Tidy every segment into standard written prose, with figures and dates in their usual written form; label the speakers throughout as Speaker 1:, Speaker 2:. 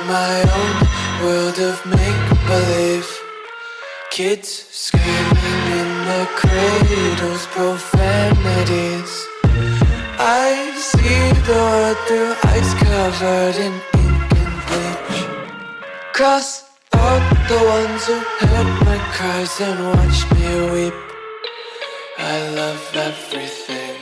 Speaker 1: my own world of make-believe. Kids screaming in their cradles, profanities. I see the world through eyes covered in ink and bleach. Cross out the ones who heard my cries and watched me weep. I love everything.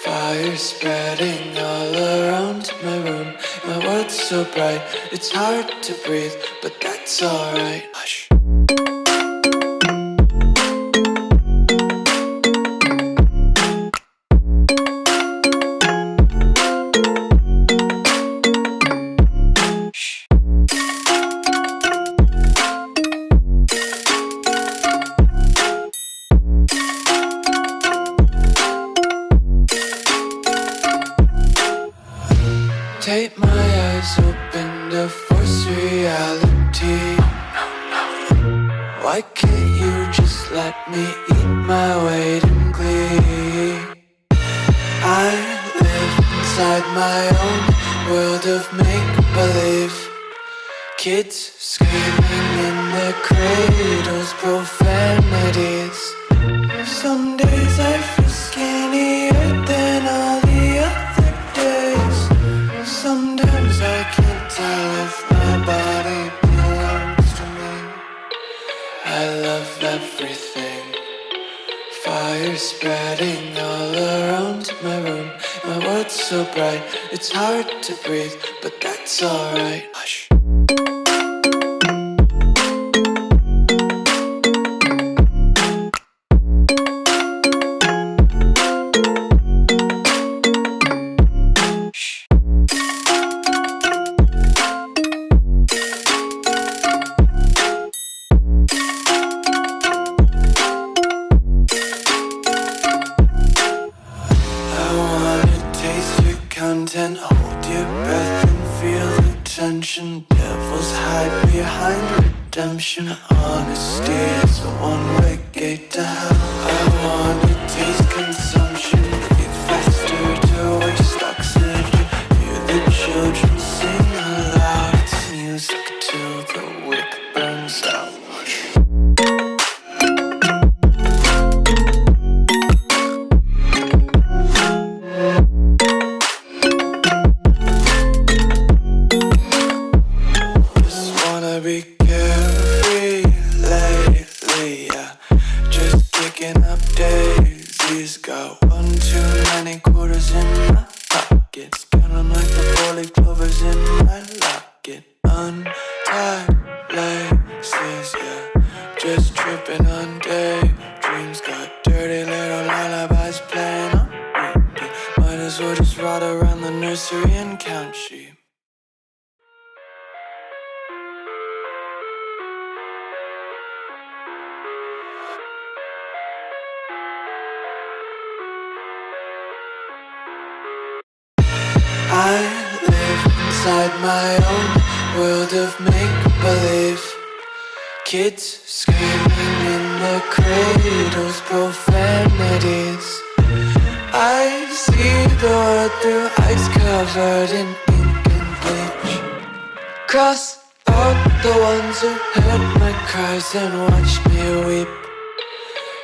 Speaker 1: Fire spreading all around my room. My world's so bright, it's hard to breathe, but that's alright. Hush. Take my eyes open to force reality. Why can't you just let me eat my weight in glee? I live inside my own world of make-believe. Kids screaming in their cradles, profanities. Some days I feel skinnier than all the other days. Sometimes I can't tell if my body belongs to me. I love everything. Fire spreading all around my room. My world's so bright, it's hard to breathe, but that's alright. Hush. Content, hold your breath and feel the tension. Devils hide behind redemption. Honesty is a one-way gate to hell. I wanna taste consumption. Breathe faster to waste oxygen. Hear the children sing aloud. It's music till the wick burns out. Be carefree lately, yeah. Just picking up daisies. Got one too many quarters in my pockets. Count 'em like the four-leaf clovers in my locket. Untied laces, yeah. Just tripping on daydreams. Got dirty little lullabies playing on repeat. Might as well just ride around the nursery and count sheep. I live inside my own world of make-believe. Kids screaming in their cradles, profanities. I see the world through eyes covered in ink and bleach. Cross out the ones who heard my cries and watched me weep.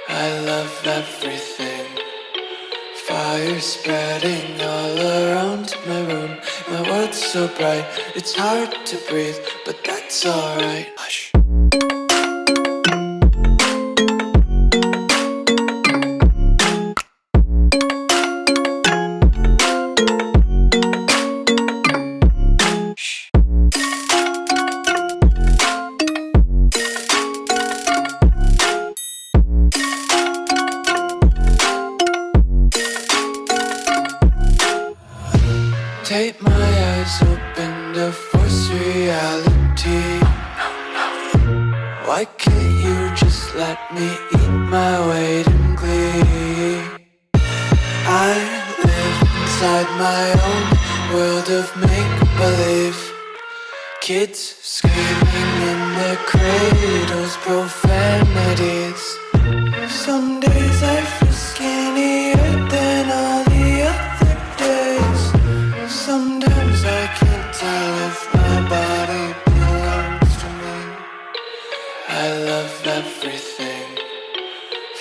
Speaker 1: I love everything. Fire spreading all around my room. My world's so bright, it's hard to breathe, but that's alright. Hush. Take my eyes open to force reality. Why can't you just let me eat my weight in glee? I live inside my own world of make-believe. Kids screaming in their cradles, profanities. Some days I feel skinnier than all the other days. Sometimes I can't tell if my body I love everything.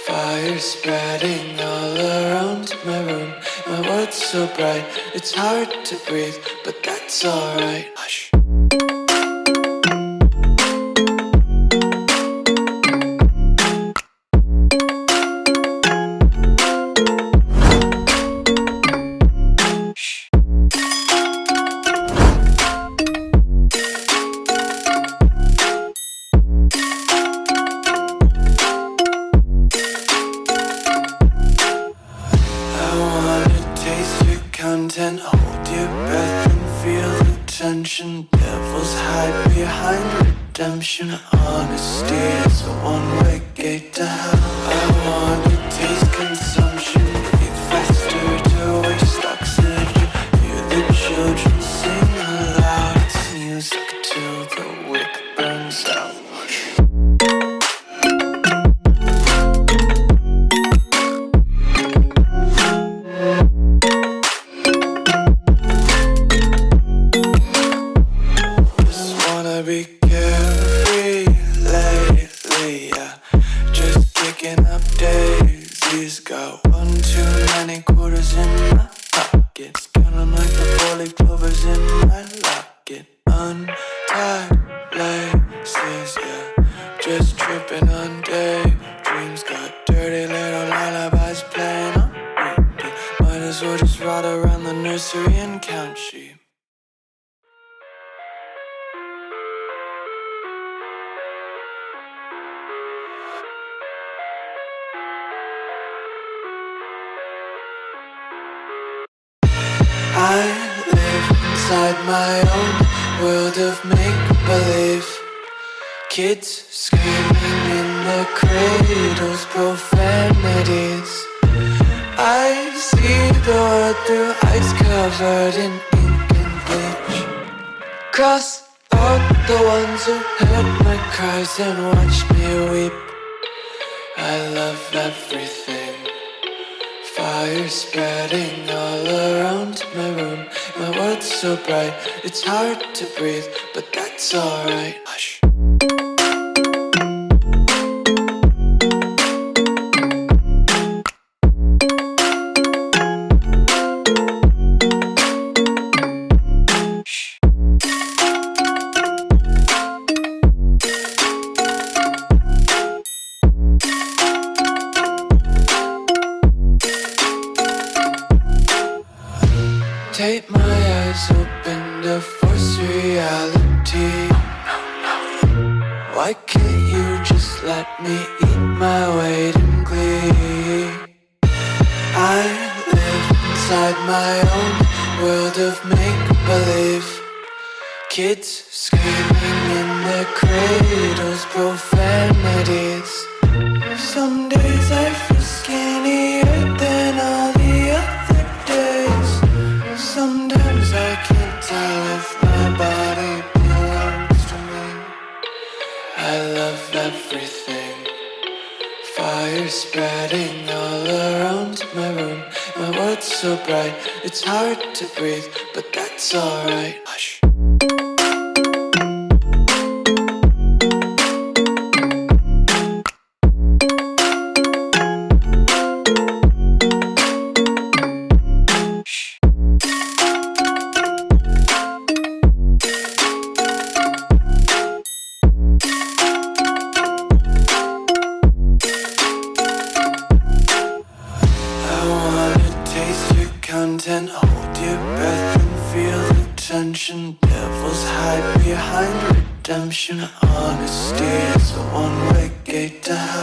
Speaker 1: Fire spreading all around my room. My world's so bright, it's hard to breathe, but that's alright. Hush. Content, hold your breath and feel the tension. Devils hide behind redemption. Honesty is a one-way gate to hell. I wanna taste consumption, breathe faster to waste oxygen. Hear the children sing aloud. It's music till the wick burns out. Be carefree lately, yeah. Just kicking up daisies. Got one too many quarters in my pockets. Count 'em like the four-leaf clovers in my locket. Untied laces, yeah. Just tripping on daydreams. Got dirty little lullabies playing on repeat. Might as well just ride around the nursery and count sheep. I live inside my own world of make-believe. Kids screaming in their cradles, profanities. I see the world through ice covered in ink and bleach. Cross out the ones who heard my cries and watched me weep. I love everything. Fire spreading all around my room. My world's so bright, it's hard to breathe, but that's alright. Hush. Take my eyes open to force reality. Why can't you just let me eat my weight in glee? I live inside my own world of make-believe. Kids screaming in their cradles, profanities. Some days I feel skinnier than all the other days. Sometimes I can't tell if my body belongs to me. I love everything. Fire spreading all around my room. My world's so bright, it's hard to breathe, but that's alright. Hush. Content, hold your breath and feel the tension. Devils hide behind redemption. Honesty is a one-way gate to hell.